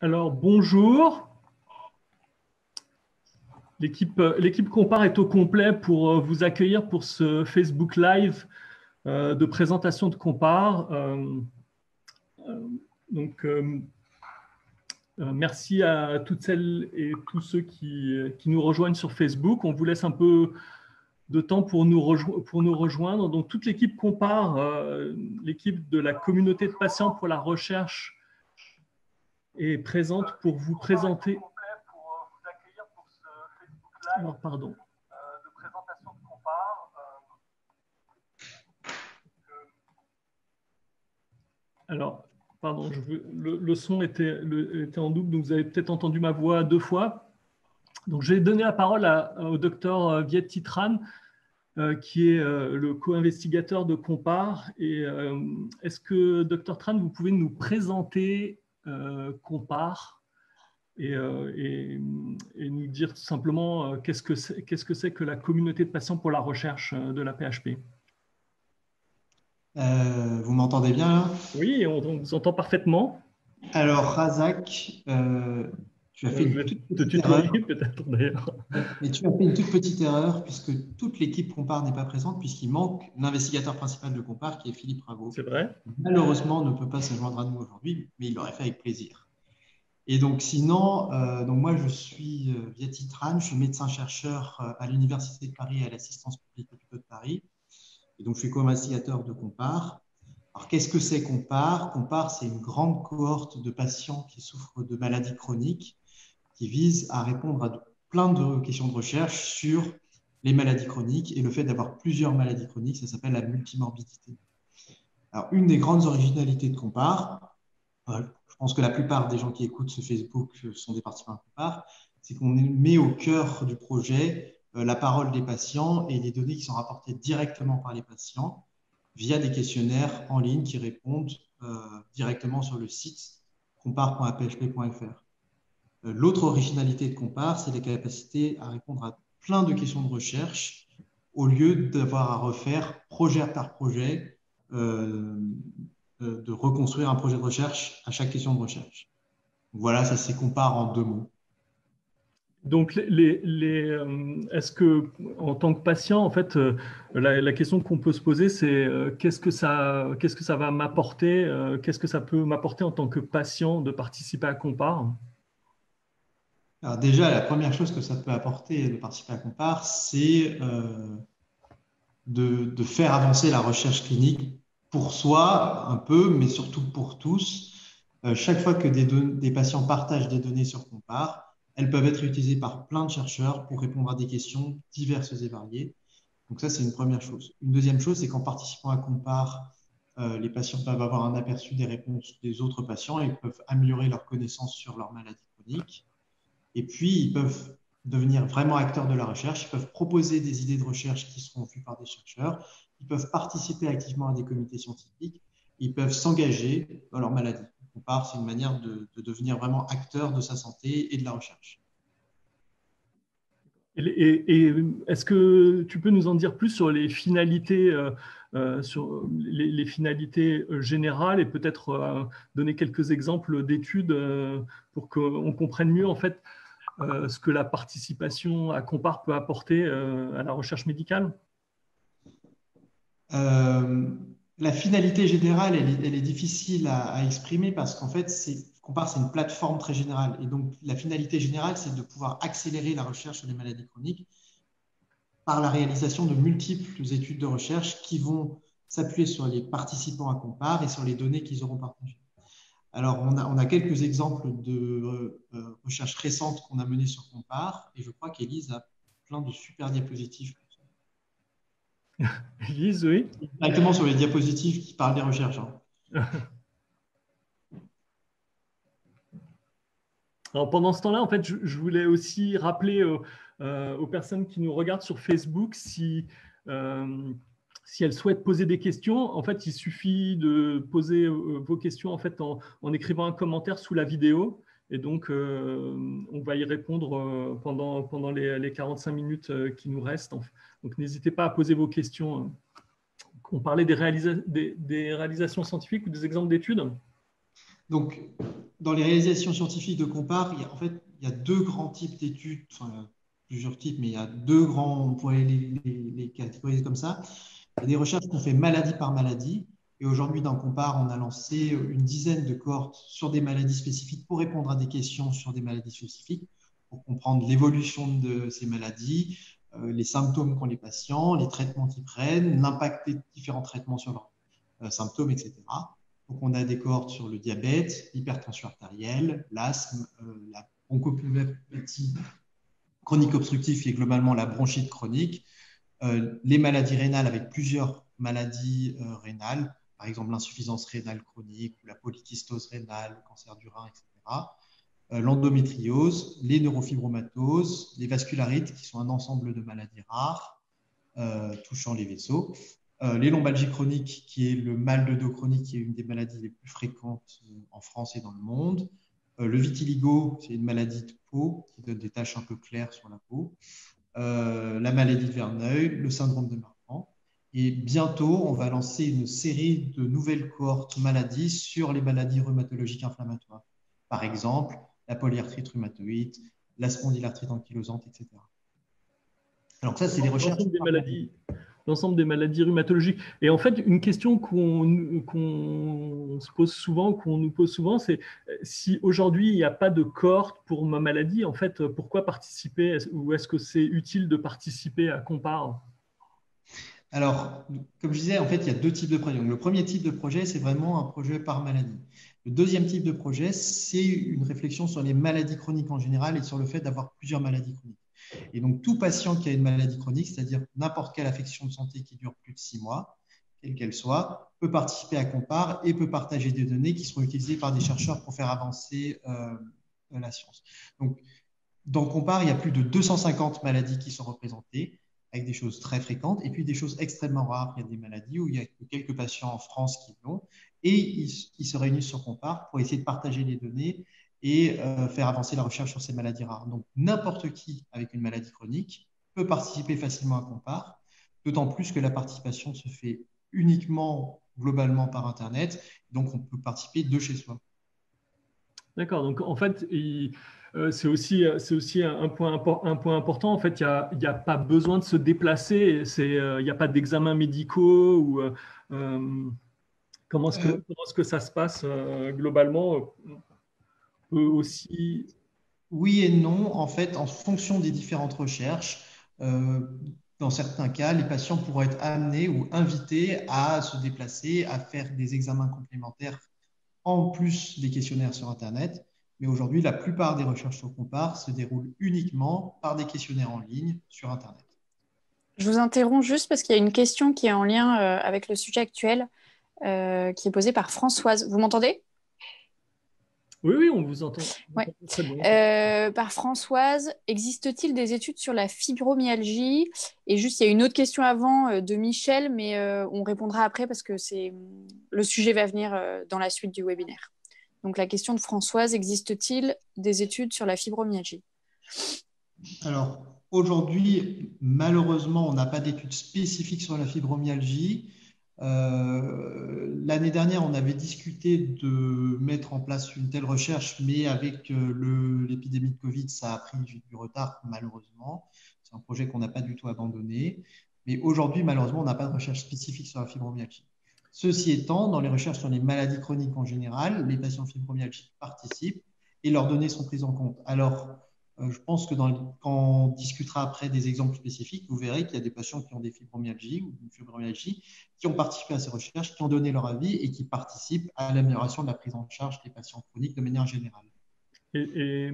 Alors, bonjour. L'équipe Compare est au complet pour vous accueillir pour ce Facebook Live de présentation de Compare. Merci à toutes celles et tous ceux qui nous rejoignent sur Facebook. On vous laisse un peu de temps pour nous rejoindre. Donc, toute l'équipe Compare, l'équipe de la communauté de patients pour la recherche, est présente pour vous présenter. Alors, pardon. De présentation de Compare. Alors, pardon, le son était en double, donc vous avez peut-être entendu ma voix deux fois. Donc, je vais donner la parole au docteur Vietti Tran, qui est le co-investigateur de Compare. Et est-ce que, docteur Tran, vous pouvez nous présenter Compare et nous dire tout simplement qu'est-ce que c'est que la communauté de patients pour la recherche de la PHP? Vous m'entendez bien là? Oui, on vous entend parfaitement. Alors, Razak, tu as fait une toute petite erreur. Peut-être d'ailleurs. Mais tu as fait une toute petite erreur puisque toute l'équipe Compare n'est pas présente puisqu'il manque l'investigateur principal de Compare qui est Philippe Raveau. C'est vrai. Malheureusement, ne peut pas se joindre à nous aujourd'hui, mais il l'aurait fait avec plaisir. Et donc, sinon, donc moi, je suis Vietti Tran, je suis médecin-chercheur à l'Université de Paris et à l'Assistance publique hôpitaux de Paris. Et donc, je suis co-investigateur de Compare. Alors, qu'est-ce que c'est Compare? Compare, c'est une grande cohorte de patients qui souffrent de maladies chroniques qui vise à répondre à plein de questions de recherche sur les maladies chroniques et le fait d'avoir plusieurs maladies chroniques, ça s'appelle la multimorbidité. Alors, une des grandes originalités de Compare, je pense que la plupart des gens qui écoutent ce Facebook sont des participants à Compare, c'est qu'on met au cœur du projet la parole des patients et les données qui sont rapportées directement par les patients via des questionnaires en ligne qui répondent directement sur le site compare.php.fr. L'autre originalité de Compare, c'est la capacité à répondre à plein de questions de recherche au lieu d'avoir à refaire projet par projet, de reconstruire un projet de recherche à chaque question de recherche. Voilà, ça c'est Compare en 2 mots. Donc, est-ce que, en tant que patient, en fait, la question qu'on peut se poser, c'est qu'est-ce que ça va m'apporter, qu'est-ce que ça peut m'apporter en tant que patient de participer à Compare? Alors déjà, la première chose que ça peut apporter de participer à Compare, c'est de faire avancer la recherche clinique pour soi un peu, mais surtout pour tous. Chaque fois que des patients partagent des données sur Compare, elles peuvent être utilisées par plein de chercheurs pour répondre à des questions diverses et variées. Donc ça, c'est une première chose. Une deuxième chose, c'est qu'en participant à Compare, les patients peuvent avoir un aperçu des réponses des autres patients et peuvent améliorer leurs connaissances sur leur maladie chronique. Et puis, ils peuvent devenir vraiment acteurs de la recherche, ils peuvent proposer des idées de recherche qui seront vues par des chercheurs, ils peuvent participer activement à des comités scientifiques, ils peuvent s'engager dans leur maladie. Compare, c'est une manière de devenir vraiment acteur de sa santé et de la recherche. Et est-ce que tu peux nous en dire plus sur les finalités, sur les finalités générales et peut-être donner quelques exemples d'études pour qu'on comprenne mieux en fait ce que la participation à Compare peut apporter à la recherche médicale? La finalité générale, elle est difficile à exprimer parce qu'en fait, Compare, c'est une plateforme très générale. Et donc, la finalité générale, c'est de pouvoir accélérer la recherche sur les maladies chroniques par la réalisation de multiples études de recherche qui vont s'appuyer sur les participants à Compare et sur les données qu'ils auront partagées. Alors, on a quelques exemples de recherches récentes qu'on a menées sur Compare et je crois qu'Élise a plein de super diapositives. Elise, oui. Directement sur les diapositives qui parlent des recherches. Alors, pendant ce temps-là, en fait, je voulais aussi rappeler aux personnes qui nous regardent sur Facebook si elles souhaitent poser des questions. En fait, il suffit de poser vos questions en fait, en écrivant un commentaire sous la vidéo. Et donc, on va y répondre pendant les 45 minutes qui nous restent. Donc, n'hésitez pas à poser vos questions. On parlait des réalisations scientifiques ou des exemples d'études? Donc, dans les réalisations scientifiques de Compare, il y a deux grands types d'études, enfin, il y a plusieurs types, mais il y a deux grands, on pourrait les catégoriser comme ça. Il y a des recherches qu'on fait maladie par maladie. Et aujourd'hui, dans Compare, on a lancé une dizaine de cohortes sur des maladies spécifiques pour répondre à des questions sur des maladies spécifiques, pour comprendre l'évolution de ces maladies, les symptômes qu'ont les patients, les traitements qu'ils prennent, l'impact des différents traitements sur leurs symptômes, etc. Donc, on a des cohortes sur le diabète, l'hypertension artérielle, l'asthme, la bronchopulmonologie chronique obstructive et globalement la bronchite chronique, les maladies rénales avec plusieurs maladies rénales, par exemple l'insuffisance rénale chronique ou la polykystose rénale, le cancer du rein, etc. L'endométriose, les neurofibromatoses, les vascularites, qui sont un ensemble de maladies rares touchant les vaisseaux, les lombalgies chroniques, qui est le mal de dos chronique, qui est une des maladies les plus fréquentes en France et dans le monde. Le vitiligo, c'est une maladie de peau qui donne des taches un peu claires sur la peau. La maladie de Verneuil, le syndrome de Marfan. Et bientôt, on va lancer une série de nouvelles cohortes maladies sur les maladies rhumatologiques inflammatoires. Par exemple, la polyarthrite rhumatoïde, la spondylarthrite ankylosante, etc. Alors ça, c'est les recherches. L'ensemble des maladies rhumatologiques. Et en fait, une question qu'on se pose souvent, qu'on nous pose souvent, c'est si aujourd'hui il n'y a pas de cohorte pour ma maladie, en fait, pourquoi participer, ou est-ce que c'est utile de participer à Compare? Alors, comme je disais, en fait, il y a deux types de projets. Donc, le premier type de projet, c'est vraiment un projet par maladie. Le deuxième type de projet, c'est une réflexion sur les maladies chroniques en général et sur le fait d'avoir plusieurs maladies chroniques. Et donc, tout patient qui a une maladie chronique, c'est-à-dire n'importe quelle affection de santé qui dure plus de 6 mois, quelle qu'elle soit, peut participer à Compare et peut partager des données qui seront utilisées par des chercheurs pour faire avancer la science. Donc, dans Compare, il y a plus de 250 maladies qui sont représentées, avec des choses très fréquentes et puis des choses extrêmement rares. Il y a des maladies où il y a quelques patients en France qui l'ont et ils se réunissent sur Compare pour essayer de partager les données et faire avancer la recherche sur ces maladies rares. Donc, n'importe qui avec une maladie chronique peut participer facilement à Compare, d'autant plus que la participation se fait uniquement globalement par Internet. Donc, on peut participer de chez soi. D'accord. Donc, en fait, c'est aussi un point important. En fait, il n'y a pas besoin de se déplacer. Il n'y a pas d'examens médicaux ou comment est-ce que ça se passe globalement aussi. Oui et non. En fait, en fonction des différentes recherches, dans certains cas, les patients pourraient être amenés ou invités à se déplacer, à faire des examens complémentaires en plus des questionnaires sur Internet. Mais aujourd'hui, la plupart des recherches sur Compare se déroulent uniquement par des questionnaires en ligne sur Internet. Je vous interromps juste parce qu'il y a une question qui est en lien avec le sujet actuel, qui est posée par Françoise. Vous m'entendez? Oui, on vous entend. Ouais. Très bien. Par Françoise, existe-t-il des études sur la fibromyalgie? Et juste, il y a une autre question avant de Michel, mais on répondra après parce que le sujet va venir dans la suite du webinaire. Donc la question de Françoise, existe-t-il des études sur la fibromyalgie? Alors, aujourd'hui, malheureusement, on n'a pas d'études spécifiques sur la fibromyalgie. L'année dernière, on avait discuté de mettre en place une telle recherche, mais avec l'épidémie de Covid, ça a pris du retard, malheureusement. C'est un projet qu'on n'a pas du tout abandonné. Mais aujourd'hui, malheureusement, on n'a pas de recherche spécifique sur la fibromyalgie. Ceci étant, dans les recherches sur les maladies chroniques en général, les patients fibromyalgiques participent et leurs données sont prises en compte. Alors, je pense que quand on discutera après des exemples spécifiques, vous verrez qu'il y a des patients qui ont des fibromyalgies ou une fibromyalgie qui ont participé à ces recherches, qui ont donné leur avis et qui participent à l'amélioration de la prise en charge des patients chroniques de manière générale. Et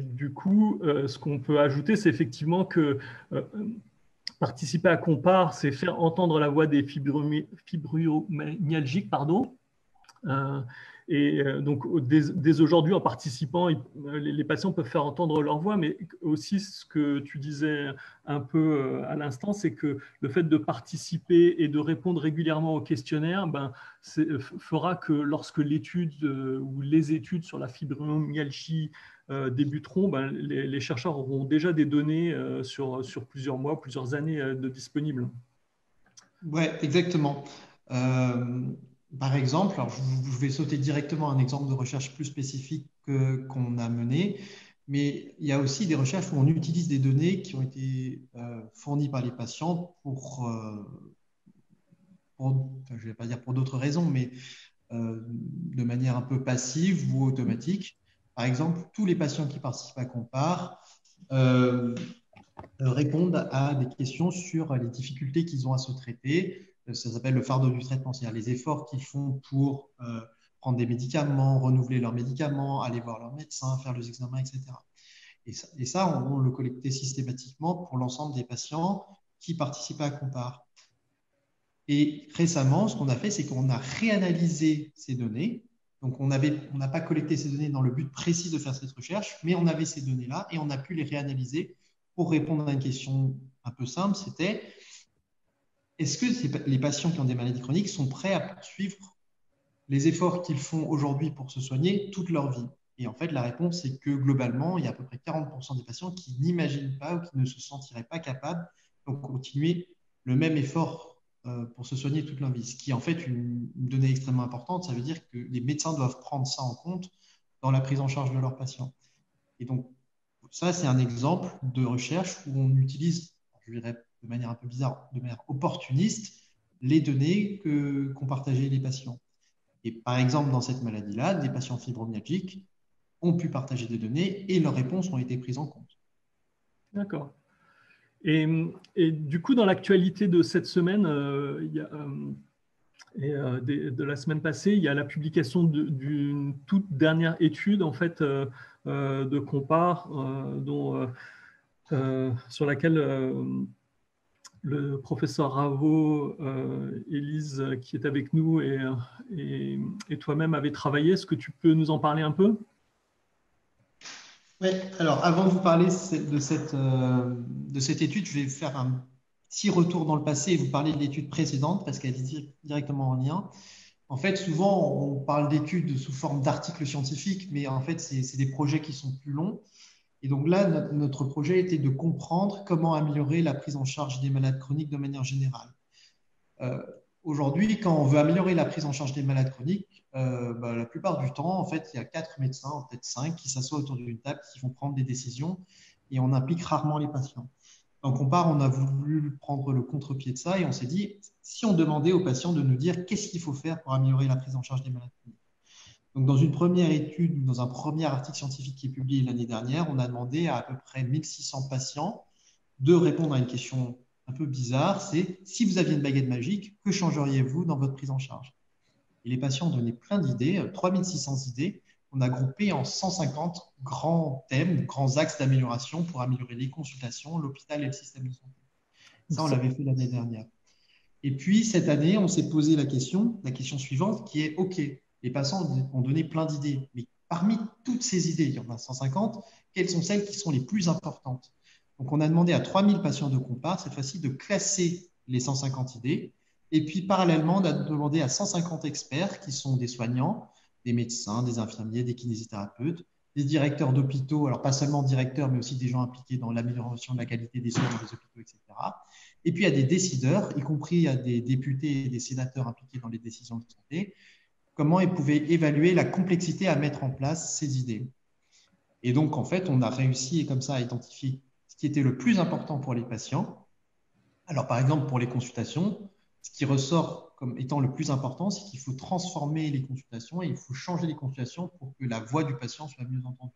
du coup, ce qu'on peut ajouter, c'est effectivement que participer à Compare, c'est faire entendre la voix des fibromyalgiques, pardon. Donc, dès aujourd'hui, en participant, les patients peuvent faire entendre leur voix, mais aussi ce que tu disais un peu à l'instant, c'est que le fait de participer et de répondre régulièrement aux questionnaires fera que lorsque l'étude ou les études sur la fibromyalgie débuteront, les chercheurs auront déjà des données sur plusieurs mois, plusieurs années de disponibles. Oui, exactement. par exemple, alors je vais sauter directement à un exemple de recherche plus spécifique qu'on a mené, mais il y a aussi des recherches où on utilise des données qui ont été fournies par les patients enfin, je ne vais pas dire pour d'autres raisons, mais de manière un peu passive ou automatique. Par exemple, tous les patients qui participent à Compare répondent à des questions sur les difficultés qu'ils ont à se traiter. Ça s'appelle le fardeau du traitement, c'est-à-dire les efforts qu'ils font pour prendre des médicaments, renouveler leurs médicaments, aller voir leur médecin, faire les examens, etc. Et ça, on le collectait systématiquement pour l'ensemble des patients qui participaient à Compare. Et récemment, ce qu'on a fait, c'est qu'on a réanalysé ces données. Donc, on n'a pas collecté ces données dans le but précis de faire cette recherche, mais on avait ces données-là et on a pu les réanalyser pour répondre à une question un peu simple, c'était est-ce que les patients qui ont des maladies chroniques sont prêts à poursuivre les efforts qu'ils font aujourd'hui pour se soigner toute leur vie? Et en fait, la réponse est que globalement, il y a à peu près 40% des patients qui n'imaginent pas ou qui ne se sentiraient pas capables de continuer le même effort pour se soigner toute leur vie. Ce qui est en fait une donnée extrêmement importante. Ça veut dire que les médecins doivent prendre ça en compte dans la prise en charge de leurs patients. Et donc, ça, c'est un exemple de recherche où on utilise, je dirais de manière un peu bizarre, de manière opportuniste, les données qu'ont partagées les patients. Et par exemple, dans cette maladie-là, des patients fibromyalgiques ont pu partager des données et leurs réponses ont été prises en compte. D'accord. Et du coup, dans l'actualité de cette semaine, de la semaine passée, il y a la publication d'une toute dernière étude en fait, de Compare, sur laquelle le professeur Ravo, Élise, qui est avec nous, et toi-même avez travaillé. Est-ce que tu peux nous en parler un peu? Oui, alors avant de vous parler de cette étude, je vais faire un petit retour dans le passé et vous parler de l'étude précédente parce qu'elle est directement en lien. En fait, souvent, on parle d'études sous forme d'articles scientifiques, mais en fait, c'est des projets qui sont plus longs. Et donc là, notre projet était de comprendre comment améliorer la prise en charge des malades chroniques de manière générale. Aujourd'hui, quand on veut améliorer la prise en charge des malades chroniques, la plupart du temps, en fait, il y a 4 médecins, peut-être 5, qui s'assoient autour d'une table, qui vont prendre des décisions et on implique rarement les patients. Donc, on a voulu prendre le contre-pied de ça et on s'est dit, si on demandait aux patients de nous dire qu'est-ce qu'il faut faire pour améliorer la prise en charge des malades chroniques. Donc, dans une première étude, dans un premier article scientifique qui est publié l'année dernière, on a demandé à peu près 1600 patients de répondre à une question un peu bizarre, c'est si vous aviez une baguette magique, que changeriez-vous dans votre prise en charge? Et les patients ont donné plein d'idées, 3600 idées. On a groupé en 150 grands thèmes, grands axes d'amélioration pour améliorer les consultations, l'hôpital et le système de santé. Ça, on l'avait fait l'année dernière. Et puis, cette année, on s'est posé la question suivante qui est, OK, les patients ont donné plein d'idées, mais parmi toutes ces idées, il y en a 150, quelles sont celles qui sont les plus importantes? Donc, on a demandé à 3000 patients de Compare, cette fois-ci, de classer les 150 idées. Et puis, parallèlement, on a demandé à 150 experts, qui sont des soignants, des médecins, des infirmiers, des kinésithérapeutes, des directeurs d'hôpitaux, alors pas seulement directeurs, mais aussi des gens impliqués dans l'amélioration de la qualité des soins des hôpitaux, etc. Et puis, il y a des décideurs, y compris il y a des députés et des sénateurs impliqués dans les décisions de santé, comment ils pouvaient évaluer la complexité à mettre en place ces idées. Et donc, en fait, on a réussi comme ça à identifier ce qui était le plus important pour les patients. Alors, par exemple, pour les consultations, ce qui ressort comme étant le plus important, c'est qu'il faut transformer les consultations et il faut changer les consultations pour que la voix du patient soit mieux entendue.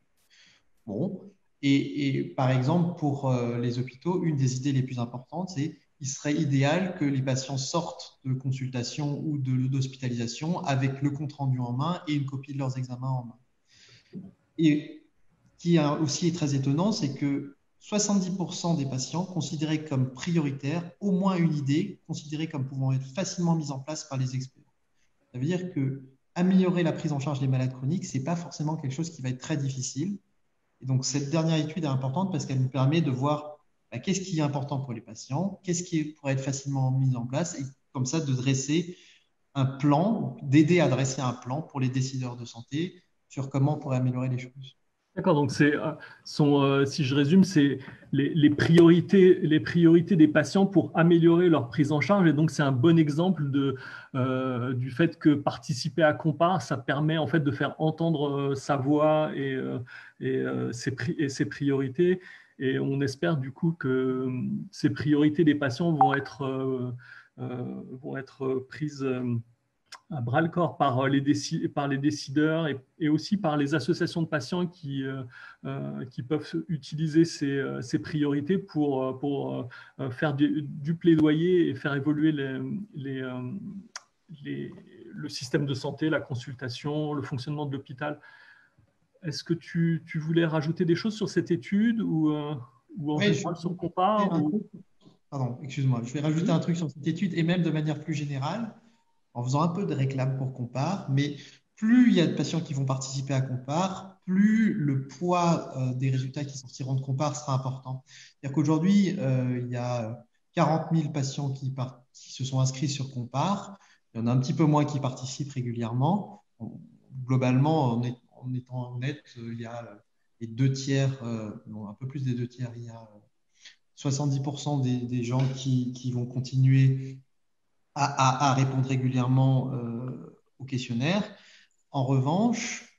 Bon, et par exemple, pour les hôpitaux, une des idées les plus importantes, c'est qu'il serait idéal que les patients sortent de consultation ou d'hospitalisation avec le compte-rendu en main et une copie de leurs examens en main. Et ce qui aussi est très étonnant, c'est que 70% des patients considéraient comme prioritaire au moins une idée considérée comme pouvant être facilement mise en place par les experts. Ça veut dire que améliorer la prise en charge des malades chroniques, ce n'est pas forcément quelque chose qui va être très difficile. Et donc, cette dernière étude est importante parce qu'elle nous permet de voir qu'est-ce qui est important pour les patients, qu'est-ce qui pourrait être facilement mis en place, et comme ça, de dresser un plan, d'aider à dresser un plan pour les décideurs de santé sur comment on pourrait améliorer les choses. D'accord, donc si je résume, c'est les priorités des patients pour améliorer leur prise en charge. Et donc, c'est un bon exemple du fait que participer à Compare, ça permet en fait de faire entendre sa voix et ses priorités. Et on espère du coup que ces priorités des patients vont être prises à bras-le-corps par les décideurs et aussi par les associations de patients qui peuvent utiliser ces priorités pour faire du plaidoyer et faire évoluer le système de santé, la consultation, le fonctionnement de l'hôpital. Est-ce que tu voulais rajouter des choses sur cette étude ou en Oui, général sur Compare Pardon, excuse-moi. Je vais rajouter un truc sur cette étude et même de manière plus générale, en faisant un peu de réclame pour Compare, mais plus il y a de patients qui vont participer à Compare, plus le poids des résultats qui sortiront de Compare sera important. C'est-à-dire qu'aujourd'hui, il y a 40 000 patients qui se sont inscrits sur Compare. Il y en a un petit peu moins qui participent régulièrement. Globalement, en étant honnête, il y a les deux tiers, non, un peu plus des deux tiers, il y a 70% des gens qui vont continuer à répondre régulièrement au questionnaire. En revanche,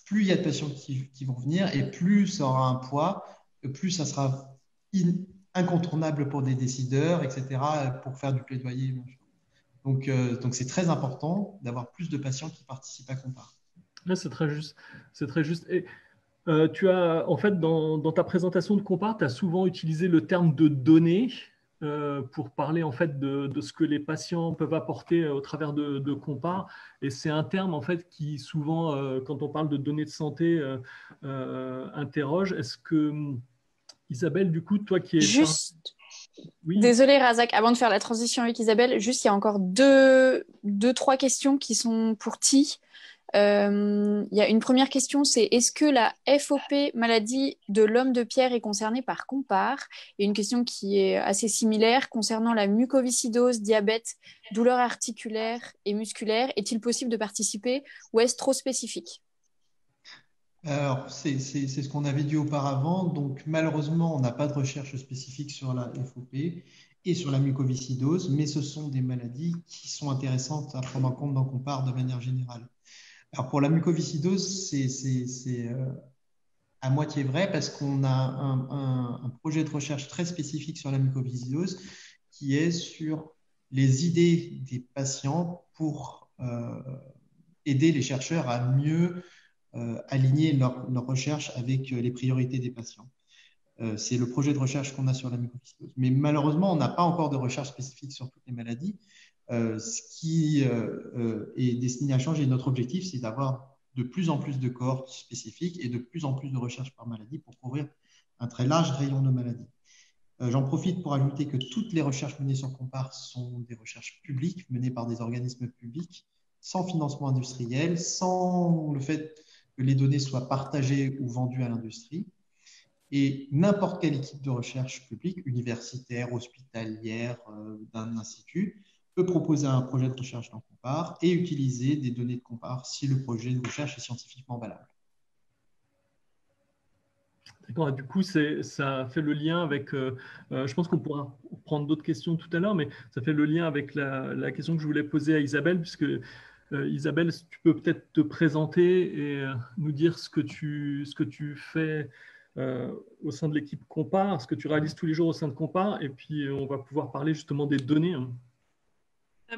plus il y a de patients qui vont venir et plus ça aura un poids, plus ça sera incontournable pour des décideurs, etc., pour faire du plaidoyer. Donc c'est très important d'avoir plus de patients qui participent à Compare. Là, c'est très juste. C'est très juste. Et tu as, en fait, dans ta présentation de Compare, tu as souvent utilisé le terme de données pour parler en fait de ce que les patients peuvent apporter au travers de Compare. Et c'est un terme en fait qui souvent, quand on parle de données de santé, interroge. Est-ce que Isabelle, du coup, toi qui es chargée… Juste, Oui, désolée Razak, avant de faire la transition avec Isabelle, juste il y a encore trois questions qui sont pour Ti. Il y a une première question, c'est est-ce que la FOP, maladie de l'homme de pierre, est concernée par Compare? Et une question qui est assez similaire concernant la mucoviscidose, diabète, douleurs articulaires et musculaires. Est-il possible de participer ou est-ce trop spécifique? Alors, c'est ce qu'on avait dit auparavant. Donc, malheureusement, on n'a pas de recherche spécifique sur la FOP et sur la mucoviscidose, mais ce sont des maladies qui sont intéressantes à prendre en compte dans Compare de manière générale. Alors, pour la mucoviscidose, c'est à moitié vrai parce qu'on a un projet de recherche très spécifique sur la mucoviscidose qui est sur les idées des patients pour aider les chercheurs à mieux aligner leur recherche avec les priorités des patients. C'est le projet de recherche qu'on a sur la mucoviscidose. Mais malheureusement, on n'a pas encore de recherche spécifique sur toutes les maladies, ce qui est destiné à changer. Notre objectif, c'est d'avoir de plus en plus de cohortes spécifiques et de plus en plus de recherches par maladie pour couvrir un très large rayon de maladies. J'en profite pour ajouter que toutes les recherches menées sur Compare sont des recherches publiques, menées par des organismes publics, sans financement industriel, sans le fait que les données soient partagées ou vendues à l'industrie. Et n'importe quelle équipe de recherche publique, universitaire, hospitalière, d'un institut, peut proposer un projet de recherche dans Compare et utiliser des données de Compare si le projet de recherche est scientifiquement valable. d'accord. Du coup, ça fait le lien avec… je pense qu'on pourra prendre d'autres questions tout à l'heure, mais ça fait le lien avec la question que je voulais poser à Isabelle, puisque Isabelle, tu peux peut-être te présenter et nous dire ce que tu fais au sein de l'équipe Compare, ce que tu réalises tous les jours au sein de Compare, et puis on va pouvoir parler justement des données.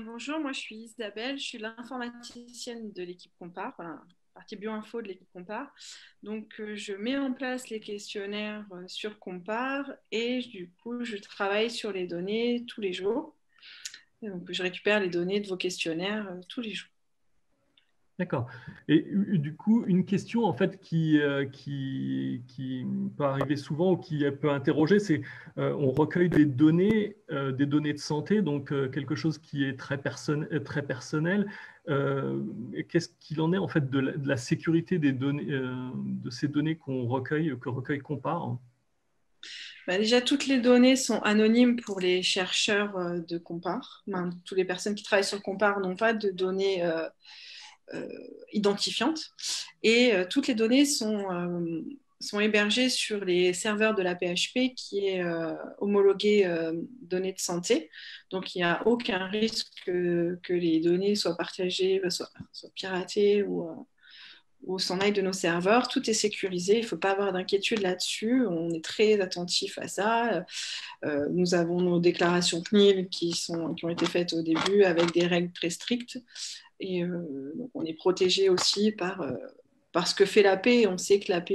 Bonjour, moi je suis Isabelle, je suis l'informaticienne de l'équipe Compare, enfin, partie bioinfo de l'équipe Compare. Donc je mets en place les questionnaires sur Compare et du coup je travaille sur les données tous les jours. Et donc je récupère les données de vos questionnaires tous les jours. D'accord. Et du coup, une question en fait qui peut arriver souvent ou qui peut interroger, c'est on recueille des données de santé, donc quelque chose qui est très personnel. Qu'est-ce qu'il en est en fait de la sécurité des données, de ces données qu'on recueille, que recueille Compare? Bah déjà, toutes les données sont anonymes pour les chercheurs de Compare. Toutes les personnes qui travaillent sur Compare n'ont pas de données identifiantes. Et toutes les données sont hébergées sur les serveurs de la PHP qui est homologué données de santé. Donc, il n'y a aucun risque que les données soient partagées, soient piratées ou s'en aille de nos serveurs. Tout est sécurisé, il ne faut pas avoir d'inquiétude là-dessus. On est très attentif à ça. Nous avons nos déclarations CNIL qui ont été faites au début avec des règles très strictes. Et donc on est protégé aussi par ce que fait l'AP. On sait que l'AP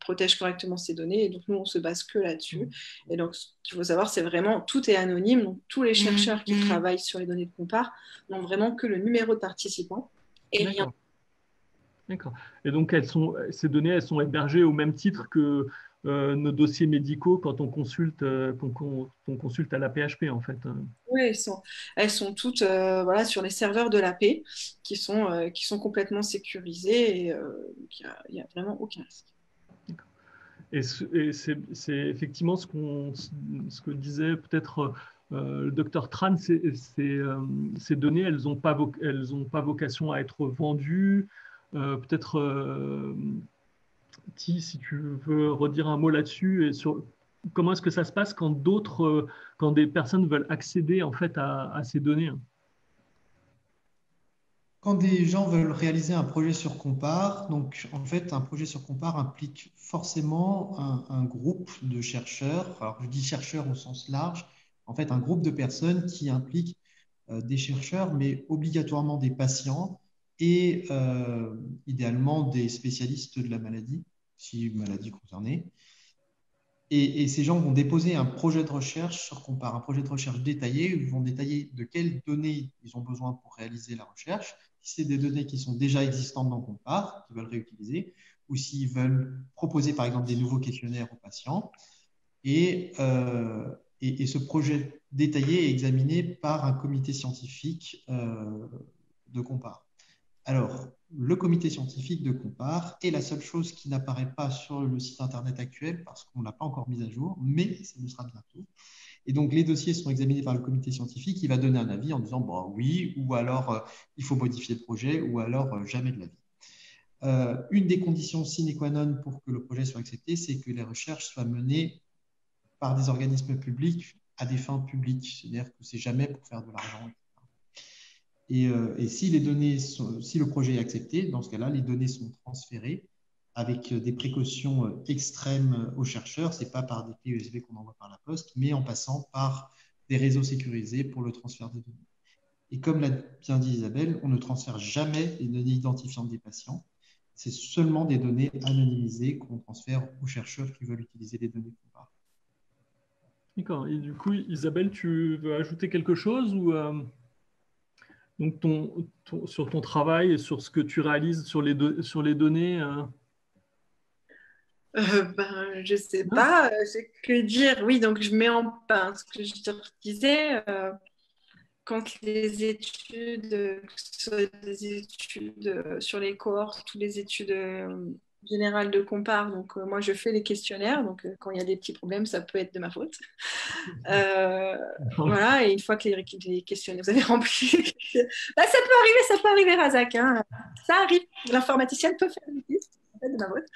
protège correctement ces données. Et donc nous, on se base que là-dessus. Et donc ce qu'il faut savoir, c'est vraiment tout est anonyme. Donc tous les chercheurs qui travaillent sur les données de compare n'ont vraiment que le numéro de participant et rien. D'accord. Et donc, ces données, elles sont hébergées au même titre que nos dossiers médicaux quand on consulte à la PHP, en fait. Oui, elles sont toutes sur les serveurs de l'AP qui sont complètement sécurisés et il n'y a vraiment aucun risque. D'accord. Et c'est effectivement ce que disait peut-être le docteur Tran, ces données, elles n'ont pas vocation à être vendues. Peut-être, si tu veux redire un mot là-dessus, et sur comment est-ce que ça se passe quand des personnes veulent accéder en fait à ces données? Quand des gens veulent réaliser un projet sur Compare, donc en fait, un projet sur Compare implique forcément un groupe de chercheurs. Alors, je dis chercheurs au sens large, en fait, un groupe de personnes qui implique des chercheurs, mais obligatoirement des patients et idéalement des spécialistes de la maladie, si maladie concernée. Et ces gens vont déposer un projet de recherche sur Compare, un projet de recherche détaillé. Ils vont détailler de quelles données ils ont besoin pour réaliser la recherche. Si c'est des données qui sont déjà existantes dans Compare, qu'ils veulent réutiliser, ou s'ils veulent proposer par exemple des nouveaux questionnaires aux patients. Et ce projet détaillé est examiné par un comité scientifique de Compare. Alors, le comité scientifique de Compare est la seule chose qui n'apparaît pas sur le site internet actuel parce qu'on ne l'a pas encore mis à jour, mais ça le sera bientôt. Et donc, les dossiers sont examinés par le comité scientifique qui va donner un avis en disant bon, oui, ou alors il faut modifier le projet, ou alors jamais de l'avis. Une des conditions sine qua non pour que le projet soit accepté, c'est que les recherches soient menées par des organismes publics à des fins publiques, c'est-à-dire que c'est jamais pour faire de l'argent. Et si le projet est accepté, dans ce cas-là, les données sont transférées avec des précautions extrêmes aux chercheurs. Ce n'est pas par des clés USB qu'on envoie par la poste, mais en passant par des réseaux sécurisés pour le transfert des données. Et comme l'a bien dit Isabelle, on ne transfère jamais les données identifiantes des patients. C'est seulement des données anonymisées qu'on transfère aux chercheurs qui veulent utiliser les données Compare. D'accord. Et du coup, Isabelle, tu veux ajouter quelque chose ou donc sur ton travail et sur ce que tu réalises sur les données je ne sais pas, j'ai que dire. Oui, donc je mets en place ce que je te disais. Quand les études, que ce soit des études sur les cohortes ou les études générales de Compare, donc moi je fais les questionnaires, donc quand il y a des petits problèmes, ça peut être de ma faute. Voilà, et une fois que les questionnaires, vous avez rempli, bah, ça peut arriver, Razak, hein. Ça arrive, l'informaticienne peut faire des bêtises, ça peut être de ma faute.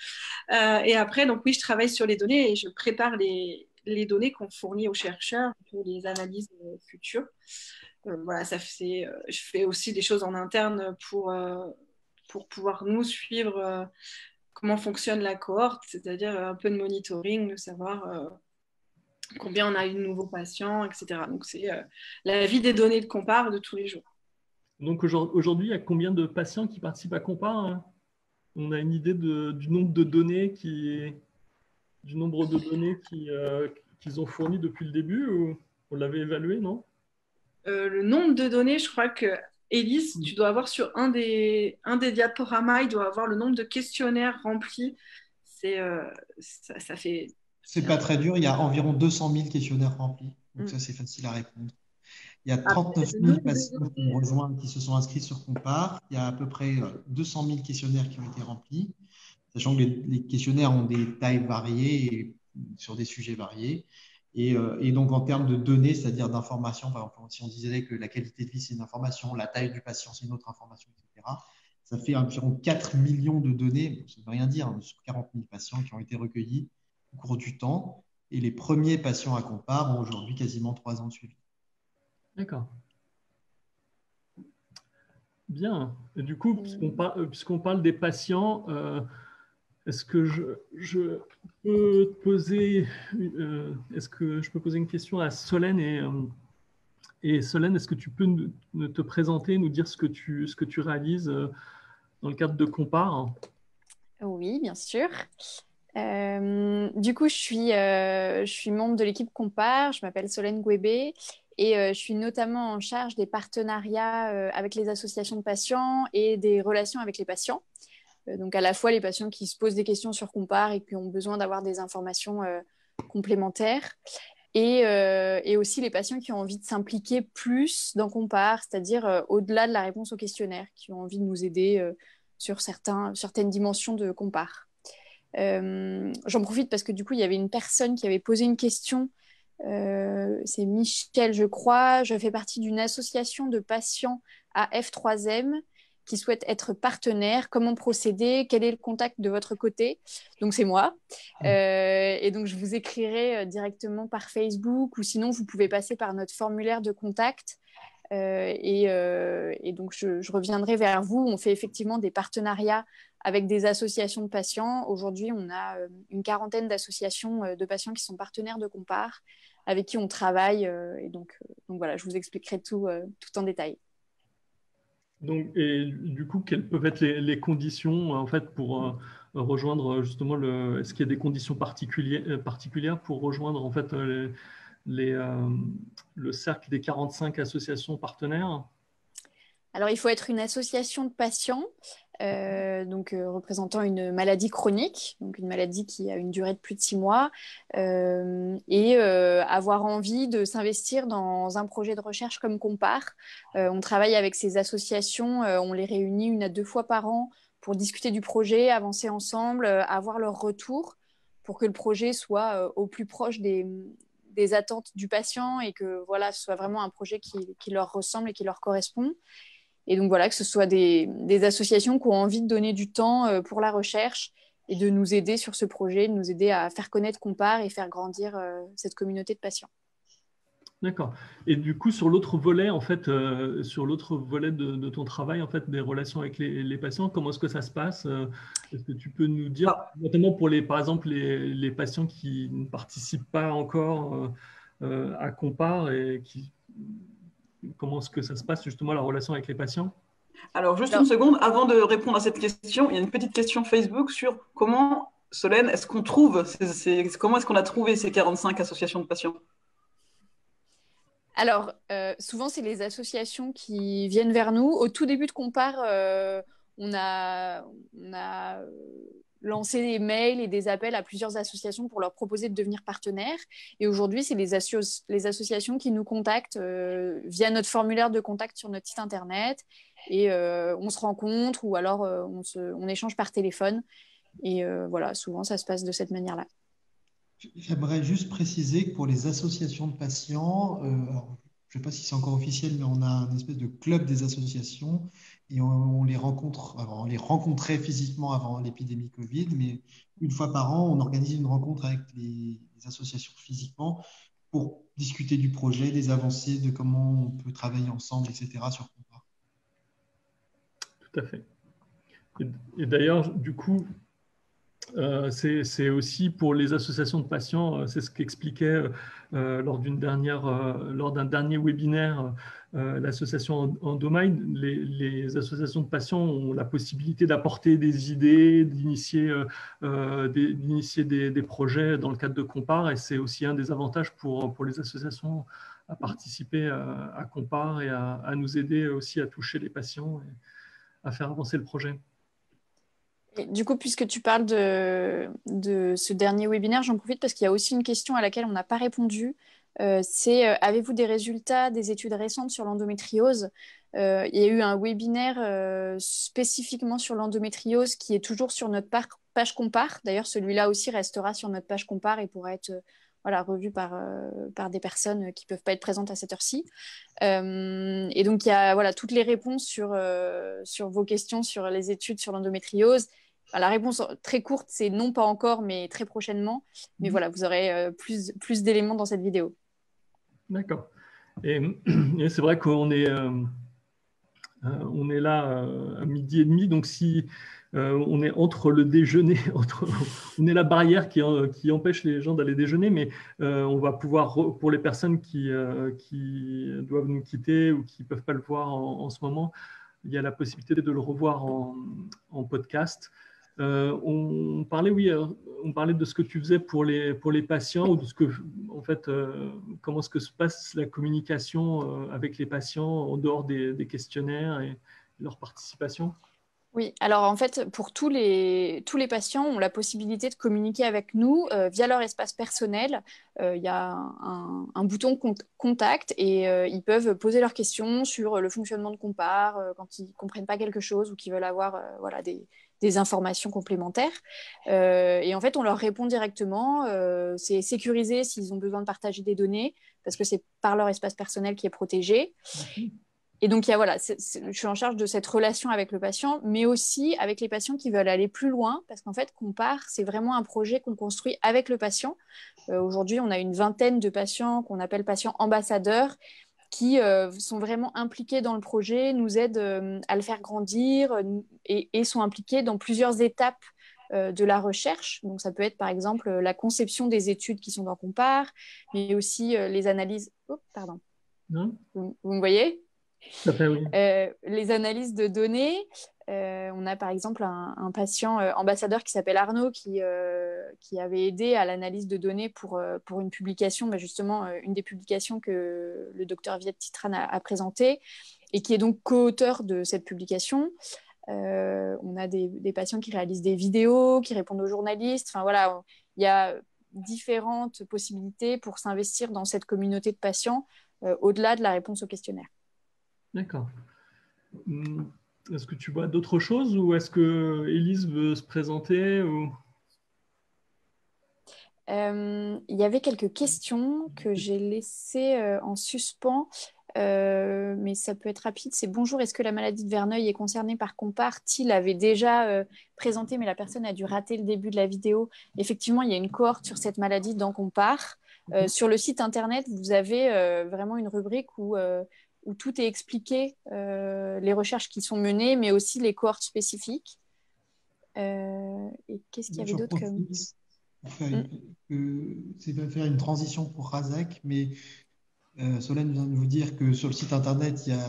Et après, donc oui, je travaille sur les données et je prépare les données qu'on fournit aux chercheurs pour les analyses futures. Voilà, je fais aussi des choses en interne pour pouvoir nous suivre comment fonctionne la cohorte, c'est-à-dire un peu de monitoring, de savoir combien on a eu de nouveaux patients, etc. Donc, c'est la vie des données de Compare de tous les jours. Donc, aujourd'hui, il y a combien de patients qui participent à Compare, hein? On a une idée du nombre de données qu'ils ont fournies depuis le début ou on l'avait évalué, non? Le nombre de données, je crois que Élise, tu dois avoir sur un des diaporamas, il doit avoir le nombre de questionnaires remplis. Ça fait. C'est pas très dur, il y a environ 200 000 questionnaires remplis, donc ça c'est facile à répondre. Il y a 39 000 patients qui se sont inscrits sur Compare, il y a à peu près 200 000 questionnaires qui ont été remplis, sachant que les questionnaires ont des tailles variées et sur des sujets variés. Et donc, en termes de données, c'est-à-dire d'informations, par exemple, si on disait que la qualité de vie, c'est une information, la taille du patient, c'est une autre information, etc., Ça fait environ 4 millions de données, ça ne veut rien dire, hein, sur 40 000 patients qui ont été recueillis au cours du temps. Et les premiers patients à Compare ont aujourd'hui quasiment 3 ans de suivi. D'accord. Bien. Et du coup, puisqu'on parle des patients, est-ce que je peux poser, est-ce que je peux poser une question à Solène et Solène, est-ce que tu peux te présenter, nous dire ce que tu réalises dans le cadre de Compare? Oui, bien sûr. Du coup, je suis membre de l'équipe Compare. Je m'appelle Solène Gouébé et je suis notamment en charge des partenariats avec les associations de patients et des relations avec les patients. Donc, à la fois les patients qui se posent des questions sur Compare et qui ont besoin d'avoir des informations complémentaires. Et aussi les patients qui ont envie de s'impliquer plus dans Compare, c'est-à-dire au-delà de la réponse au questionnaire, qui ont envie de nous aider sur certaines dimensions de Compare. J'en profite parce que du coup, il y avait une personne qui avait posé une question. C'est Michel, je crois. Je fais partie d'une association de patients à F3M qui souhaitent être partenaires. Comment procéder? Quel est le contact de votre côté? Donc, c'est moi. Et donc, je vous écrirai directement par Facebook ou sinon, vous pouvez passer par notre formulaire de contact. Et donc, je reviendrai vers vous. On fait effectivement des partenariats avec des associations de patients. Aujourd'hui, on a une quarantaine d'associations de patients qui sont partenaires de Compare, avec qui on travaille. Et donc voilà, je vous expliquerai tout en détail. Donc, et du coup, quelles peuvent être les conditions en fait, pour rejoindre justement est-ce qu'il y a des conditions particulières pour rejoindre en fait, le cercle des 45 associations partenaires? Alors, il faut être une association de patients, représentant une maladie chronique, donc une maladie qui a une durée de plus de 6 mois, et avoir envie de s'investir dans un projet de recherche comme Compare. On travaille avec ces associations, on les réunit 1 à 2 fois par an pour discuter du projet, avancer ensemble, avoir leur retour pour que le projet soit au plus proche des attentes du patient et que voilà, ce soit vraiment un projet qui leur ressemble et qui leur correspond. Et donc voilà, que ce soit des associations qui ont envie de donner du temps pour la recherche et de nous aider sur ce projet, de nous aider à faire connaître Compare et faire grandir cette communauté de patients. D'accord. Et du coup, sur l'autre volet, en fait, sur l'autre volet de ton travail, en fait, des relations avec les patients, comment est-ce que ça se passe? Est-ce que tu peux nous dire, notamment pour par exemple, les patients qui ne participent pas encore à Compare et comment est-ce que ça se passe justement la relation avec les patients? Alors, juste une seconde, avant de répondre à cette question, il y a une petite question Facebook sur comment, Solène, est-ce qu'on trouve, comment est-ce qu'on a trouvé ces 45 associations de patients? Alors, souvent, c'est les associations qui viennent vers nous. Au tout début de Compare, on a lancé des mails et des appels à plusieurs associations pour leur proposer de devenir partenaires. Et aujourd'hui, c'est les associations qui nous contactent via notre formulaire de contact sur notre site internet. Et on se rencontre ou alors on échange par téléphone. Et voilà, souvent, ça se passe de cette manière-là. J'aimerais juste préciser que pour les associations de patients, alors, je ne sais pas si c'est encore officiel, mais on a une espèce de club des associations et on les rencontre. Alors, on les rencontrait physiquement avant l'épidémie Covid, mais 1 fois par an, on organise une rencontre avec les associations physiquement pour discuter du projet, des avancées, de comment on peut travailler ensemble, etc. sur Compare. Tout à fait. Et d'ailleurs, du coup, c'est aussi pour les associations de patients, c'est ce qu'expliquait lors d'un dernier webinaire l'association Endomind. Les associations de patients ont la possibilité d'apporter des idées, d'initier des projets dans le cadre de Compare, et c'est aussi un des avantages pour les associations à participer à Compare et à nous aider aussi à toucher les patients et à faire avancer le projet. Et du coup, puisque tu parles de ce dernier webinaire, j'en profite parce qu'il y a aussi une question à laquelle on n'a pas répondu. Avez-vous des résultats des études récentes sur l'endométriose? Il y a eu un webinaire spécifiquement sur l'endométriose qui est toujours sur notre page Compare. D'ailleurs, celui-là aussi restera sur notre page Compare et pourra être voilà, revue par des personnes qui ne peuvent pas être présentes à cette heure-ci. Et donc, il y a voilà, toutes les réponses sur vos questions sur les études sur l'endométriose. La réponse très courte, c'est non, pas encore, mais très prochainement. Mais voilà, vous aurez plus d'éléments dans cette vidéo. D'accord. Et c'est vrai qu'on est là à 12h30, donc si on est entre le déjeuner, on est la barrière qui empêche les gens d'aller déjeuner, mais on va pouvoir, pour les personnes qui doivent nous quitter ou qui ne peuvent pas le voir en ce moment, il y a la possibilité de le revoir en podcast. On parlait de ce que tu faisais pour les patients, ou de ce que, en fait, comment est-ce que se passe la communication avec les patients en dehors des questionnaires et leur participation? Oui, alors en fait, pour tous les patients ont la possibilité de communiquer avec nous via leur espace personnel. Il y a un bouton contact et ils peuvent poser leurs questions sur le fonctionnement de Compare quand ils ne comprennent pas quelque chose ou qu'ils veulent avoir voilà, des informations complémentaires. Et en fait, on leur répond directement. C'est sécurisé s'ils ont besoin de partager des données parce que c'est par leur espace personnel qui est protégé. Et donc, voilà, je suis en charge de cette relation avec le patient, mais aussi avec les patients qui veulent aller plus loin, parce qu'en fait, Compare, c'est vraiment un projet qu'on construit avec le patient. Aujourd'hui, on a une vingtaine de patients qu'on appelle patients ambassadeurs, qui sont vraiment impliqués dans le projet, nous aident à le faire grandir et sont impliqués dans plusieurs étapes de la recherche. Donc, ça peut être, par exemple, la conception des études qui sont dans Compare, mais aussi les analyses... Oh, pardon. Vous me voyez ? Oui. Les analyses de données. On a par exemple un patient ambassadeur qui s'appelle Arnaud qui avait aidé à l'analyse de données pour une publication, justement une des publications que le docteur Viet Titran a présentée et qui est donc co-auteur de cette publication. On a des patients qui réalisent des vidéos, qui répondent aux journalistes. Enfin voilà, il y a différentes possibilités pour s'investir dans cette communauté de patients au-delà de la réponse au questionnaire. D'accord. Est-ce que tu vois d'autres choses ou est-ce que Élise veut se présenter ou... Il y avait quelques questions que j'ai laissées en suspens, mais ça peut être rapide. C'est bonjour, est-ce que la maladie de Verneuil est concernée par Compare? Thiel avait déjà présenté, mais la personne a dû rater le début de la vidéo. Effectivement, il y a une cohorte sur cette maladie dans Compare. Sur le site internet, vous avez vraiment une rubrique où tout est expliqué, les recherches qui sont menées, mais aussi les cohortes spécifiques. Et qu'est-ce qu'il y avait d'autre comme... C'est de faire une transition pour Razak, mais Solène vient de vous dire que sur le site internet, il y a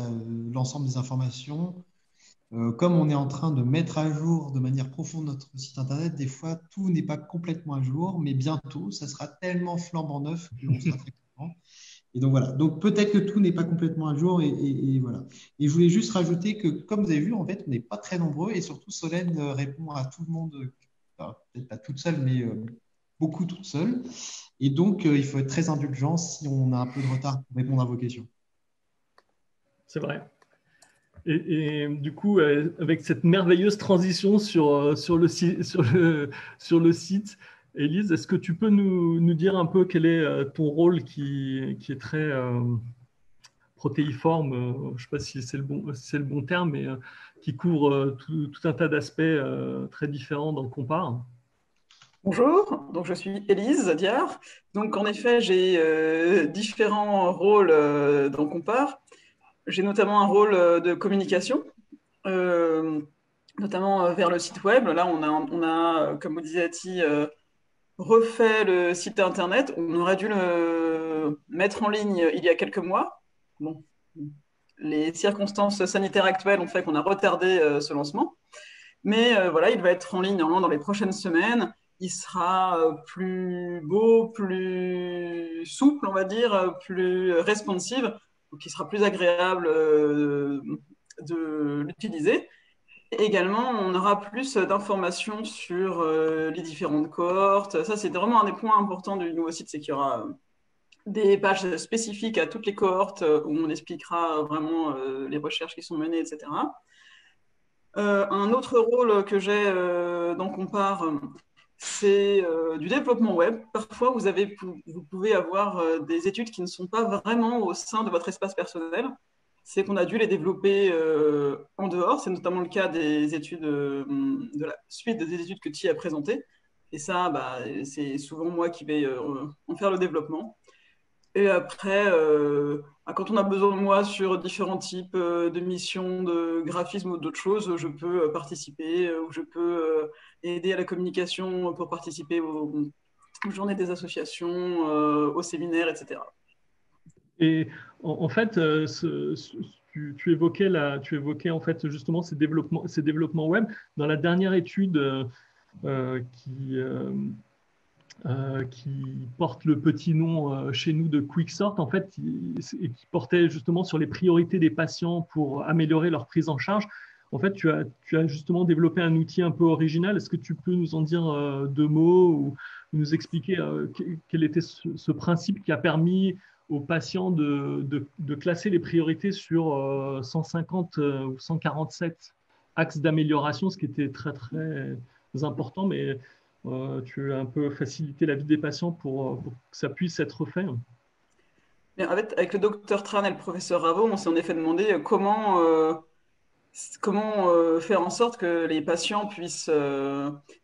l'ensemble des informations. Comme on est en train de mettre à jour de manière profonde notre site internet, des fois, tout n'est pas complètement à jour, mais bientôt, ça sera tellement flambant neuf qu'on sera très content. Et donc voilà, donc peut-être que tout n'est pas complètement à jour et voilà. Et je voulais juste rajouter que, comme vous avez vu, en fait, on n'est pas très nombreux et surtout Solène répond à tout le monde, peut-être pas toute seule, mais beaucoup toute seule. Et donc, il faut être très indulgent si on a un peu de retard pour répondre à vos questions. C'est vrai. Et du coup, avec cette merveilleuse transition sur le site, Élise, est-ce que tu peux nous dire un peu quel est ton rôle qui est très protéiforme, je ne sais pas si c'est le bon terme, mais qui couvre tout un tas d'aspects très différents dans le Compare? Bonjour, donc je suis Élise Diard. Donc en effet, j'ai différents rôles dans Compare. J'ai notamment un rôle de communication, notamment vers le site web. Là, on a comme vous disiez, refait le site internet. On aurait dû le mettre en ligne il y a quelques mois. Bon, les circonstances sanitaires actuelles ont fait qu'on a retardé ce lancement. Mais voilà, il va être en ligne normalement dans les prochaines semaines. Il sera plus beau, plus souple, on va dire, plus responsive, donc il sera plus agréable de l'utiliser. Également, on aura plus d'informations sur les différentes cohortes. Ça, c'est vraiment un des points importants du nouveau site, c'est qu'il y aura des pages spécifiques à toutes les cohortes où on expliquera vraiment les recherches qui sont menées, etc. Un autre rôle que j'ai dans Compare, c'est du développement web. Parfois, vous pouvez avoir des études qui ne sont pas vraiment au sein de votre espace personnel. C'est qu'on a dû les développer en dehors. C'est notamment le cas des études, de la suite des études que tu as présentées. Et ça, bah, c'est souvent moi qui vais en faire le développement. Et après, quand on a besoin de moi sur différents types de missions, de graphisme ou d'autres choses, je peux participer ou je peux aider à la communication pour participer aux journées des associations, aux séminaires, etc. Et en fait, tu évoquais en fait justement ces développements web. Dans la dernière étude qui porte le petit nom chez nous de Quicksort, en fait, et qui portait justement sur les priorités des patients pour améliorer leur prise en charge. En fait, tu as justement développé un outil un peu original. Est-ce que tu peux nous en dire deux mots ou nous expliquer quel était ce principe qui a permis aux patients de classer les priorités sur 150 ou 147 axes d'amélioration, ce qui était très, très important, mais tu as un peu facilité la vie des patients pour que ça puisse être fait. Mais avec le docteur Tran et le professeur Ravo, on s'est en effet demandé comment faire en sorte que les patients puissent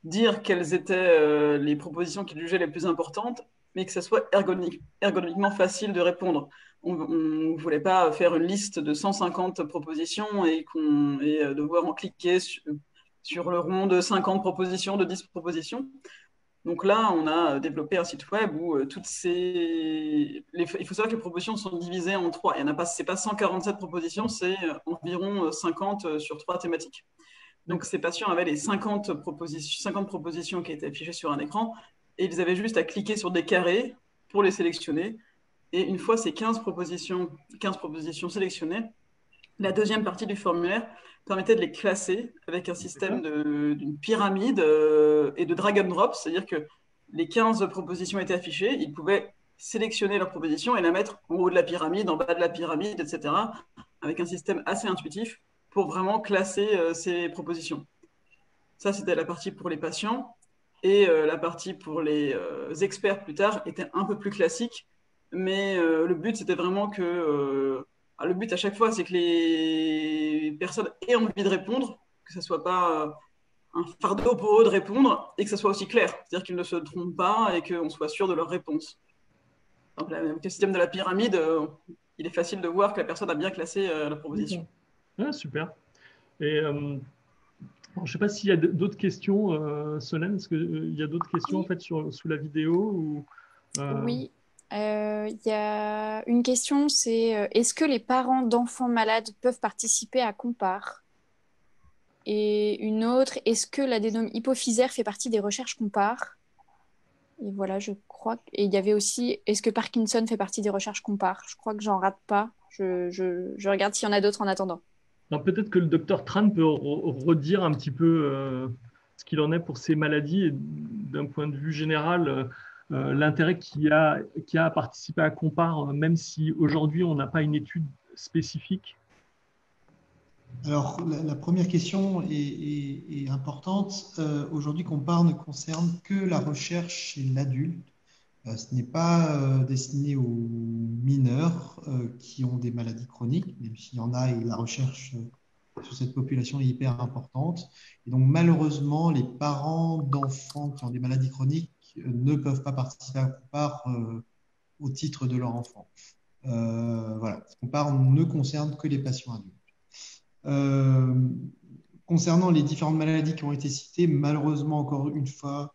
dire quelles étaient les propositions qu'ils jugeaient les plus importantes, mais que ça soit ergonomiquement facile de répondre. On ne voulait pas faire une liste de 150 propositions et devoir en cliquer sur le rond de 50 propositions, de 10 propositions. Donc là, on a développé un site web où il faut savoir que les propositions sont divisées en trois. Ce n'est pas 147 propositions, c'est environ 50 sur 3 thématiques. Donc ces patients avaient les 50 propositions qui étaient affichées sur un écran et ils avaient juste à cliquer sur des carrés pour les sélectionner. Et une fois ces 15 propositions sélectionnées, la deuxième partie du formulaire permettait de les classer avec un système d'une pyramide et de drag and drop, c'est-à-dire que les 15 propositions étaient affichées, ils pouvaient sélectionner leur proposition et la mettre en haut de la pyramide, en bas de la pyramide, etc., avec un système assez intuitif pour vraiment classer ces propositions. Ça, c'était la partie pour les patients. Et la partie pour les experts plus tard était un peu plus classique, mais le but, c'était vraiment que... le but à chaque fois, c'est que les personnes aient envie de répondre, que ce ne soit pas un fardeau pour eux de répondre et que ce soit aussi clair, c'est-à-dire qu'ils ne se trompent pas et qu'on soit sûr de leur réponse. Donc, avec le système de la pyramide, il est facile de voir que la personne a bien classé la proposition. Ah, super. Et je ne sais pas s'il y a d'autres questions, Solène. Est-ce qu'il y a d'autres questions en fait sous la vidéo ou, Oui. Il y a une question, c'est est-ce que les parents d'enfants malades peuvent participer à Compare? Et une autre, est-ce que l'adénome hypophysaire fait partie des recherches Compare? Et voilà, je crois. Et il y avait aussi, est-ce que Parkinson fait partie des recherches Compare? Je crois que j'en rate pas. Je regarde s'il y en a d'autres en attendant. Peut-être que le docteur Tran peut redire un petit peu ce qu'il en est pour ces maladies et d'un point de vue général, l'intérêt qu'il y a à participer à Compare, même si aujourd'hui on n'a pas une étude spécifique. Alors, la première question est importante. Aujourd'hui, Compare ne concerne que la recherche chez l'adulte. Ce n'est pas destiné aux mineurs qui ont des maladies chroniques, même s'il y en a et la recherche sur cette population est hyper importante. Et donc, malheureusement, les parents d'enfants qui ont des maladies chroniques ne peuvent pas participer à Compare au titre de leur enfant. Voilà, Compare ne concerne que les patients adultes. Concernant les différentes maladies qui ont été citées, malheureusement, encore une fois,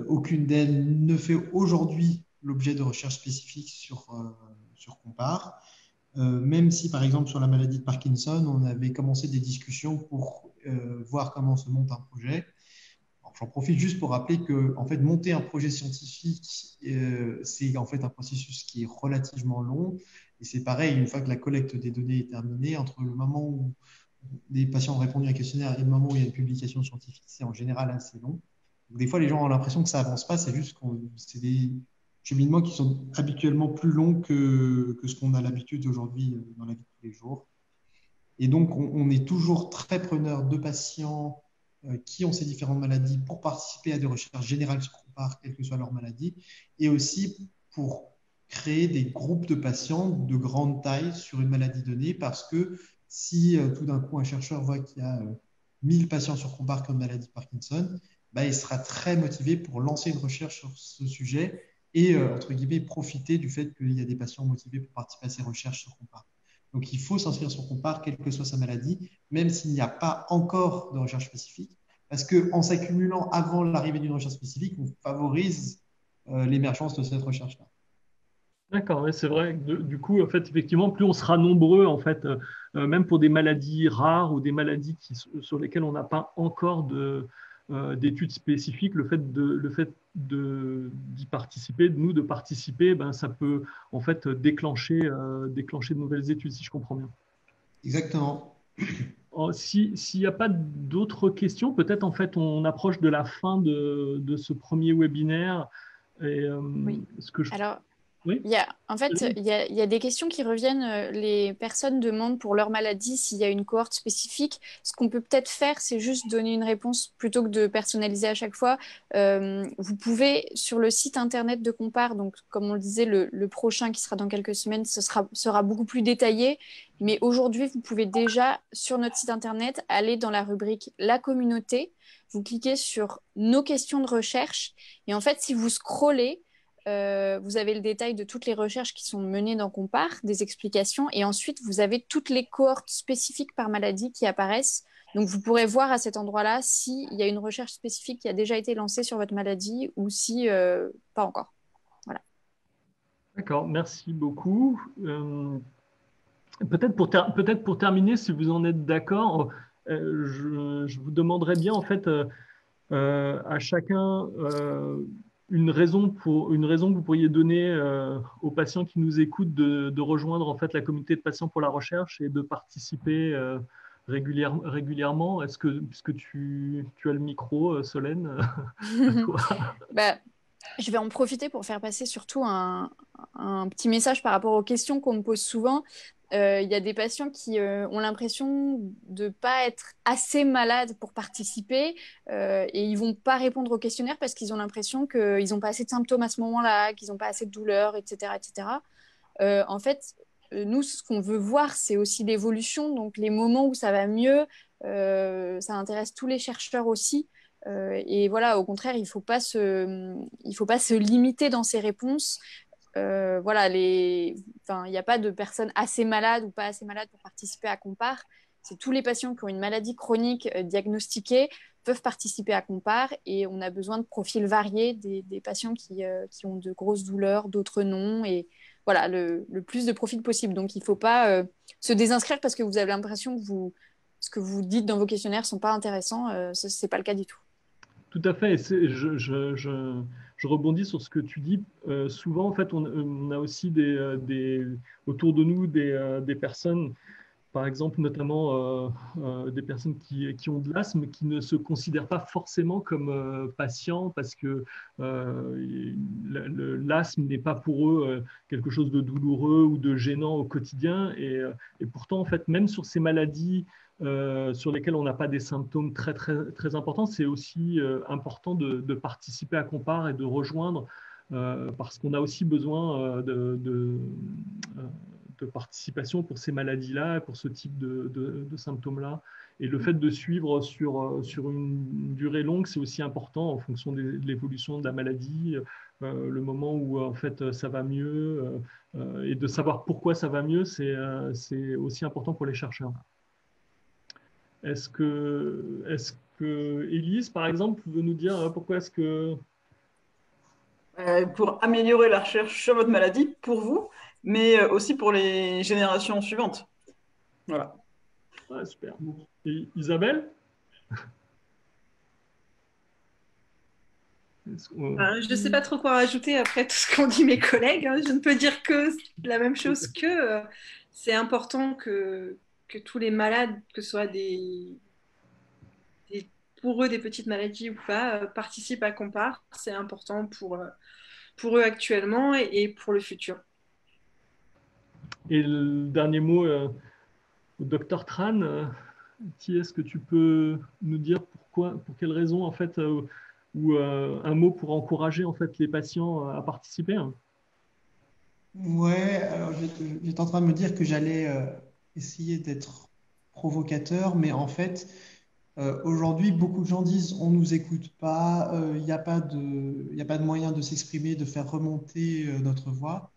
aucune d'elles ne fait aujourd'hui l'objet de recherches spécifiques sur Compare. Même si, par exemple, sur la maladie de Parkinson, on avait commencé des discussions pour voir comment se monte un projet. J'en profite juste pour rappeler que, en fait, monter un projet scientifique, c'est en fait un processus qui est relativement long. Et c'est pareil, une fois que la collecte des données est terminée, entre le moment où les patients ont répondu à un questionnaire et le moment où il y a une publication scientifique, c'est en général assez long. Donc, des fois, les gens ont l'impression que ça avance pas, c'est juste que c'est des cheminements qui sont habituellement plus longs que ce qu'on a l'habitude aujourd'hui dans la vie de tous les jours. Et donc, on est toujours très preneur de patients qui ont ces différentes maladies pour participer à des recherches générales sur Compare, quelle que soit leur maladie, et aussi pour créer des groupes de patients de grande taille sur une maladie donnée, parce que si tout d'un coup un chercheur voit qu'il y a 1000 patients sur Compare qui ont une maladie de Parkinson, bah, il sera très motivé pour lancer une recherche sur ce sujet et, entre guillemets, profiter du fait qu'il y a des patients motivés pour participer à ces recherches sur Compare. Donc, il faut s'inscrire sur Compare, quelle que soit sa maladie, même s'il n'y a pas encore de recherche spécifique, parce qu'en s'accumulant avant l'arrivée d'une recherche spécifique, on favorise l'émergence de cette recherche-là. D'accord, ouais, c'est vrai. Du coup, en fait, effectivement, plus on sera nombreux, en fait, même pour des maladies rares ou des maladies sur lesquelles on n'a pas encore d'études spécifiques, le fait d'y participer, de participer, ben, ça peut en fait déclencher de nouvelles études, si je comprends bien. Exactement. S'il n'y a pas d'autres questions, peut-être en fait on approche de la fin de ce premier webinaire. Et, Oui. ce que je... Alors, Oui. en fait, il y a des questions qui reviennent. Les personnes demandent pour leur maladie s'il y a une cohorte spécifique. Ce qu'on peut peut-être faire, c'est juste donner une réponse plutôt que de personnaliser à chaque fois. Vous pouvez, sur le site internet de Compare, donc comme on le disait, le prochain qui sera dans quelques semaines, sera beaucoup plus détaillé. Mais aujourd'hui, vous pouvez déjà, sur notre site internet, aller dans la rubrique La communauté. Vous cliquez sur Nos questions de recherche. Et en fait, si vous scrollez, vous avez le détail de toutes les recherches qui sont menées dans Compare, des explications, et ensuite vous avez toutes les cohortes spécifiques par maladie qui apparaissent. Donc vous pourrez voir à cet endroit-là s'il y a une recherche spécifique qui a déjà été lancée sur votre maladie ou si pas encore. Voilà. D'accord, merci beaucoup. Peut-être pour terminer, si vous en êtes d'accord, je vous demanderais bien en fait à chacun une raison que vous pourriez donner aux patients qui nous écoutent de rejoindre en fait la communauté de patients pour la recherche et de participer régulièrement. Puisque tu as le micro, Solène, à toi. Bah, je vais en profiter pour faire passer surtout un petit message par rapport aux questions qu'on me pose souvent. Il y a des patients qui ont l'impression de ne pas être assez malades pour participer et ils ne vont pas répondre au questionnaire parce qu'ils ont l'impression qu'ils n'ont pas assez de symptômes à ce moment-là, qu'ils n'ont pas assez de douleurs, etc. etc. En fait, nous, ce qu'on veut voir, c'est aussi l'évolution. Donc, les moments où ça va mieux, ça intéresse tous les chercheurs aussi. Et voilà, au contraire, il ne faut pas se limiter dans ses réponses. Voilà, il n'y a pas de personnes assez malades ou pas assez malades pour participer à Compare. C'est tous les patients qui ont une maladie chronique diagnostiquée peuvent participer à Compare et on a besoin de profils variés des patients qui ont de grosses douleurs, d'autres non. Et voilà, le plus de profils possible. Donc, il ne faut pas se désinscrire parce que vous avez l'impression que ce que vous dites dans vos questionnaires ne sont pas intéressants. Ce n'est pas le cas du tout. Tout à fait. Et je rebondis sur ce que tu dis. Souvent, en fait, on a aussi autour de nous des personnes, par exemple, notamment des personnes qui ont de l'asthme, qui ne se considèrent pas forcément comme patients parce que l'asthme n'est pas pour eux quelque chose de douloureux ou de gênant au quotidien. Et pourtant, en fait, même sur ces maladies sur lesquelles on n'a pas des symptômes très, très, très importants, c'est aussi important de participer à Compare et de rejoindre parce qu'on a aussi besoin de participation pour ces maladies-là, pour ce type de symptômes-là. Et le fait de suivre sur une durée longue, c'est aussi important en fonction de l'évolution de la maladie, le moment où en fait ça va mieux, et de savoir pourquoi ça va mieux, c'est aussi important pour les chercheurs. Est-ce que Élise, par exemple, veut nous dire pourquoi est-ce que... Pour améliorer la recherche sur votre maladie, pour vous, mais aussi pour les générations suivantes. Voilà. Ah, super. Et Isabelle? Je ne sais pas trop quoi rajouter après tout ce qu'ont dit mes collègues. Je ne peux dire que la même chose que c'est important que tous les malades, que ce soit pour eux des petites maladies ou pas, participent à Compare. C'est important pour eux actuellement et pour le futur. Et le dernier mot au docteur Tran, qui est-ce que tu peux nous dire pour quelle raison en fait, ou un mot pour encourager en fait les patients à participer? Ouais, alors j'étais en train de me dire que j'allais essayer d'être provocateur, mais en fait, aujourd'hui, beaucoup de gens disent on nous écoute pas, il n'y a pas il y a pas de moyen de s'exprimer, de faire remonter notre voix.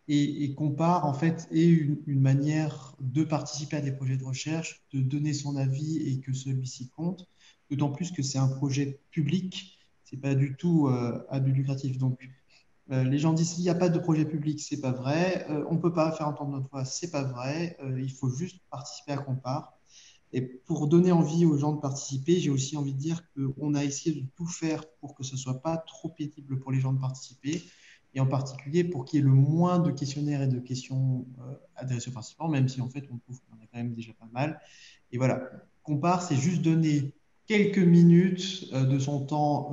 Et Compare, en fait, est une manière de participer à des projets de recherche, de donner son avis et que celui-ci compte, d'autant plus que c'est un projet public, c'est pas du tout à but lucratif. Donc, les gens disent il n'y a pas de projet public, c'est pas vrai. On ne peut pas faire entendre notre voix, c'est pas vrai. Il faut juste participer à Compare. Et pour donner envie aux gens de participer, j'ai aussi envie de dire qu'on a essayé de tout faire pour que ce ne soit pas trop pénible pour les gens de participer, et en particulier pour qu'il y ait le moins de questionnaires et de questions adressées aux participants, même si en fait on trouve qu'on en a quand même déjà pas mal. Et voilà, Compare, c'est juste donner quelques minutes de son temps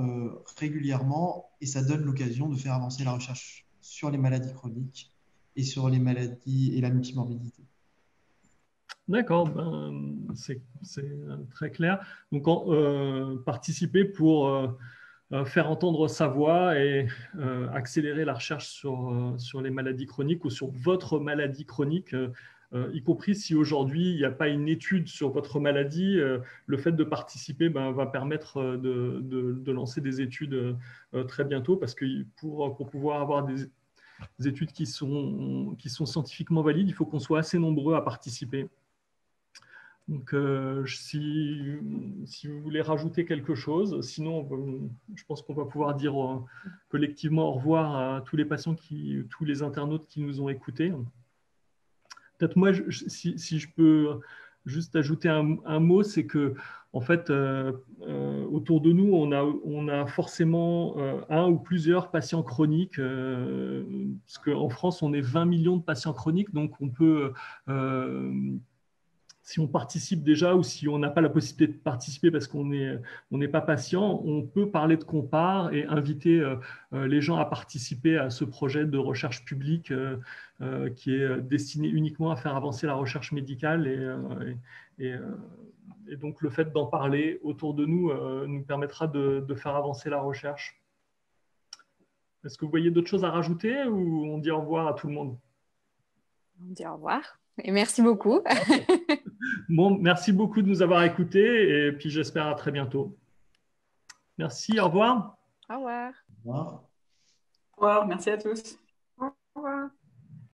régulièrement, et ça donne l'occasion de faire avancer la recherche sur les maladies chroniques et sur les maladies et la multimorbidité. D'accord, c'est très clair. Donc, participer pour faire entendre sa voix et accélérer la recherche sur les maladies chroniques ou sur votre maladie chronique, y compris si aujourd'hui il n'y a pas une étude sur votre maladie, le fait de participer va permettre de lancer des études très bientôt, parce que pour pouvoir avoir des études qui sont scientifiquement valides, il faut qu'on soit assez nombreux à participer. Donc, si vous voulez rajouter quelque chose, sinon, je pense qu'on va pouvoir dire collectivement au revoir à tous les patients, tous les internautes qui nous ont écoutés. Peut-être moi, si je peux juste ajouter un mot, c'est que en fait, autour de nous, on a forcément un ou plusieurs patients chroniques, parce qu'en France, on est 20 millions de patients chroniques, donc on peut si on participe déjà ou si on n'a pas la possibilité de participer parce qu'on n'est pas patient, on peut parler de Compare et inviter les gens à participer à ce projet de recherche publique qui est destiné uniquement à faire avancer la recherche médicale. Et donc, le fait d'en parler autour de nous nous permettra de faire avancer la recherche. Est-ce que vous voyez d'autres choses à rajouter ou on dit au revoir à tout le monde? On dit au revoir et merci beaucoup. Bon, merci beaucoup de nous avoir écoutés et puis j'espère à très bientôt. Merci, au revoir. Au revoir. Au revoir. Au revoir, merci à tous. Au revoir.